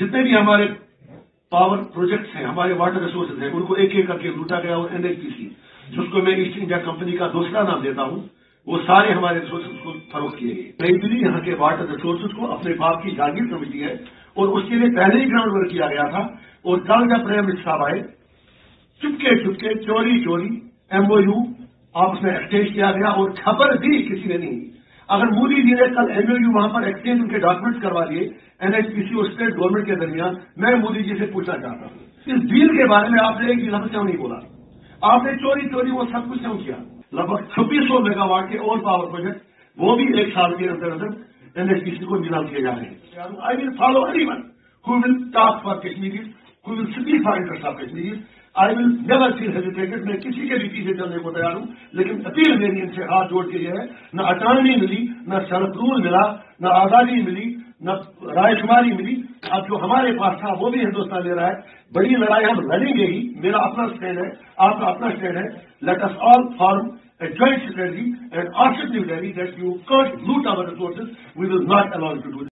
जितने भी हमारे पावर प्रोजेक्ट्स हैं, हमारे वाटर रिसोर्सेज हैं, उनको एक एक करके लूटा गया। और एनएचपीसी, जिसको मैं ईस्ट इंडिया कंपनी का दूसरा नाम देता हूं, वो सारे हमारे रिसोर्सेज को फरोख्त किए गए। नई दिल्ली यहाँ के वाटर रिसोर्सेज को अपने बाप की जागीर समझती है और उसके लिए पहले ही ग्राउंड वर्क किया गया था। और कल जब प्राइम मिनिस्टर साहब आए, चुपके चुपके चोरी चोरी एमओयू आपस में एक्सचेंज किया गया और खबर भी किसी ने नहीं। अगर मोदी जी ने कल एमओयू वहां पर एक्सचेंज उनके डॉक्यूमेंट्स करवा दिए एनएचपीसी और स्टेट गवर्नमेंट के दरमियान, मैं मोदी जी से पूछना चाहता हूं इस डील के बारे में आपने एक लफ्ज क्यों नहीं बोला? आपने चोरी चोरी वो सब कुछ क्यों किया? लगभग 2600 मेगावाट के और पावर प्रोजेक्ट वो भी एक साल के अंदर अंदर एनएचपीसी को निलाम किए जा रहे हैं। I will follow anyone who will talk for Kashmiris, who will speak for interest of Kashmiris. I will never feel hesitated. मैं किसी के भी पीछे चलने को तैयार हूं, लेकिन अपील मेरी इनसे हाथ जोड़ के ये है, न अटानमी मिली, न सेल्फ रूल मिला, न आजादी मिली, न रायशुमारी मिली। अब जो हमारे पास था वो भी हिंदुस्तान ले रहा है। बड़ी लड़ाई हम लड़ेंगे ही। मेरा अपना स्टैंड है, आपका अपना स्टैंड है। Let us all form a joint strategy and ask New Delhi that you can't loot our resources. We will not allow you to do that.